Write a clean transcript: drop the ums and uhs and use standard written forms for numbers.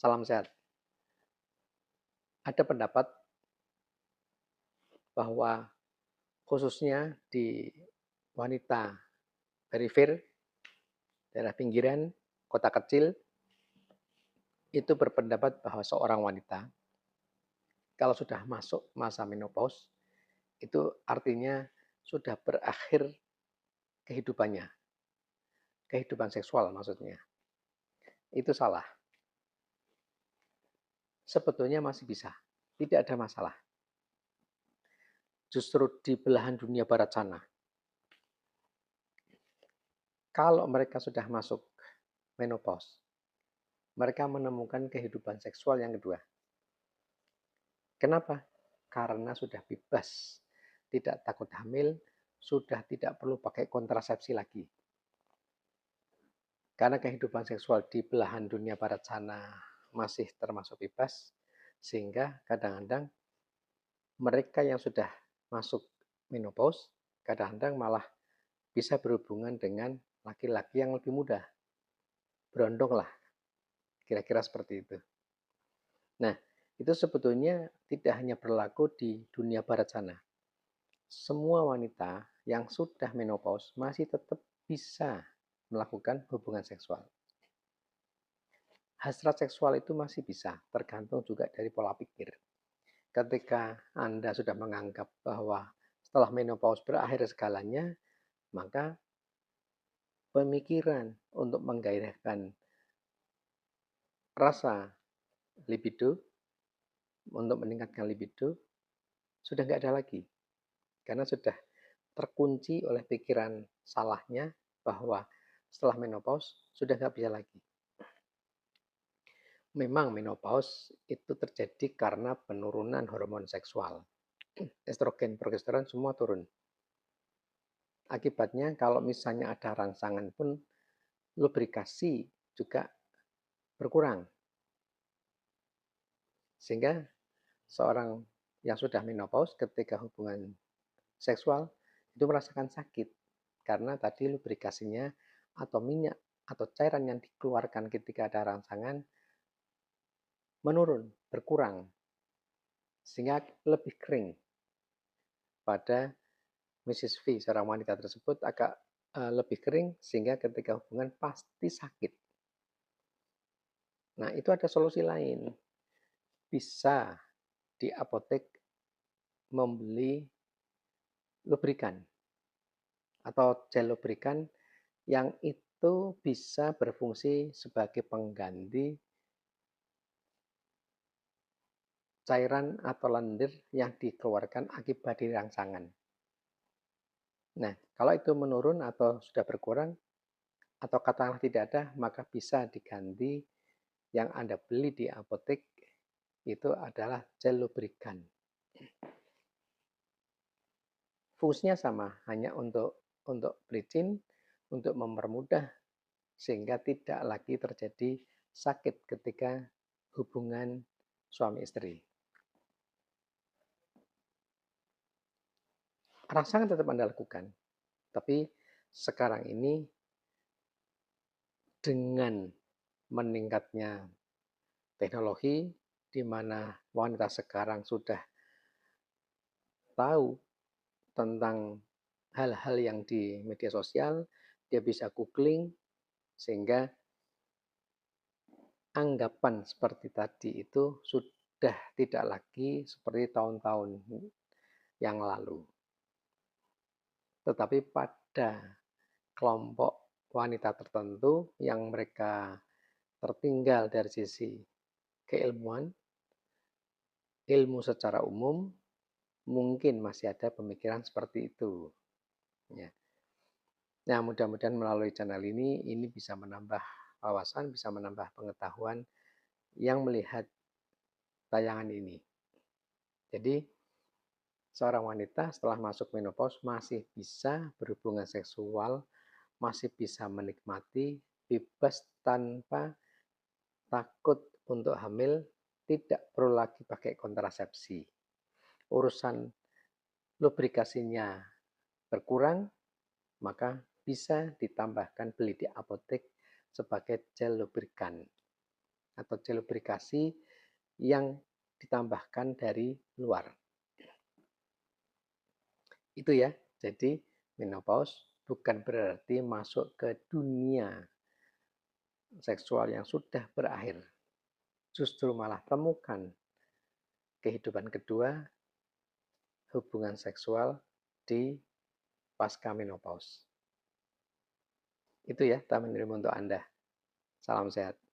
Salam sehat. Ada pendapat bahwa khususnya di wanita perifer, daerah pinggiran, kota kecil, itu berpendapat bahwa seorang wanita kalau sudah masuk masa menopause, itu artinya sudah berakhir kehidupannya, kehidupan seksual maksudnya. Itu salah. Sebetulnya masih bisa, tidak ada masalah. Justru di belahan dunia barat sana, kalau mereka sudah masuk menopause, mereka menemukan kehidupan seksual yang kedua. Kenapa? Karena sudah bebas, tidak takut hamil, sudah tidak perlu pakai kontrasepsi lagi. Karena kehidupan seksual di belahan dunia barat sana masih termasuk bebas, sehingga kadang-kadang mereka yang sudah masuk menopause, kadang-kadang malah bisa berhubungan dengan laki-laki yang lebih muda. Berondong lah, kira-kira seperti itu. Nah, itu sebetulnya tidak hanya berlaku di dunia barat sana. Semua wanita yang sudah menopause masih tetap bisa melakukan hubungan seksual. Hasrat seksual itu masih bisa, tergantung juga dari pola pikir. Ketika Anda sudah menganggap bahwa setelah menopause berakhir segalanya, maka pemikiran untuk menggairahkan rasa libido, untuk meningkatkan libido, sudah nggak ada lagi. Karena sudah terkunci oleh pikiran salahnya bahwa setelah menopause sudah nggak bisa lagi. Memang menopause itu terjadi karena penurunan hormon seksual. Estrogen, progesteron semua turun. Akibatnya kalau misalnya ada rangsangan pun lubrikasi juga berkurang. Sehingga seorang yang sudah menopause ketika hubungan seksual itu merasakan sakit karena tadi lubrikasinya atau minyak atau cairan yang dikeluarkan ketika ada rangsangan menurun, berkurang, sehingga lebih kering. Pada Mrs. V, seorang wanita tersebut agak lebih kering sehingga ketika hubungan pasti sakit. Nah, itu ada solusi lain. Bisa di apotek membeli lubrikan atau gel lubrikan yang itu bisa berfungsi sebagai pengganti cairan atau lendir yang dikeluarkan akibat dari rangsangan. Nah, kalau itu menurun atau sudah berkurang, atau katakanlah tidak ada, maka bisa diganti yang Anda beli di apotek itu adalah gel lubrikan. Fungsinya sama, hanya untuk bleaching, untuk mempermudah sehingga tidak lagi terjadi sakit ketika hubungan suami istri. Rangsangan tetap Anda lakukan, tapi sekarang ini dengan meningkatnya teknologi di mana wanita sekarang sudah tahu tentang hal-hal yang di media sosial, dia bisa googling sehingga anggapan seperti tadi itu sudah tidak lagi seperti tahun-tahun yang lalu. Tetapi pada kelompok wanita tertentu yang mereka tertinggal dari sisi keilmuan, ilmu secara umum, mungkin masih ada pemikiran seperti itu. Ya. Nah, mudah-mudahan melalui channel ini bisa menambah wawasan, bisa menambah pengetahuan yang melihat tayangan ini. Jadi, seorang wanita setelah masuk menopause masih bisa berhubungan seksual, masih bisa menikmati bebas tanpa takut untuk hamil, tidak perlu lagi pakai kontrasepsi. Urusan lubrikasinya berkurang, maka bisa ditambahkan beli di apotek sebagai gel lubrikan atau lubrikasi yang ditambahkan dari luar. Itu ya, jadi menopause bukan berarti masuk ke dunia seksual yang sudah berakhir. Justru malah temukan kehidupan kedua, hubungan seksual di pasca menopause. Itu ya, taman ilmu untuk Anda. Salam sehat.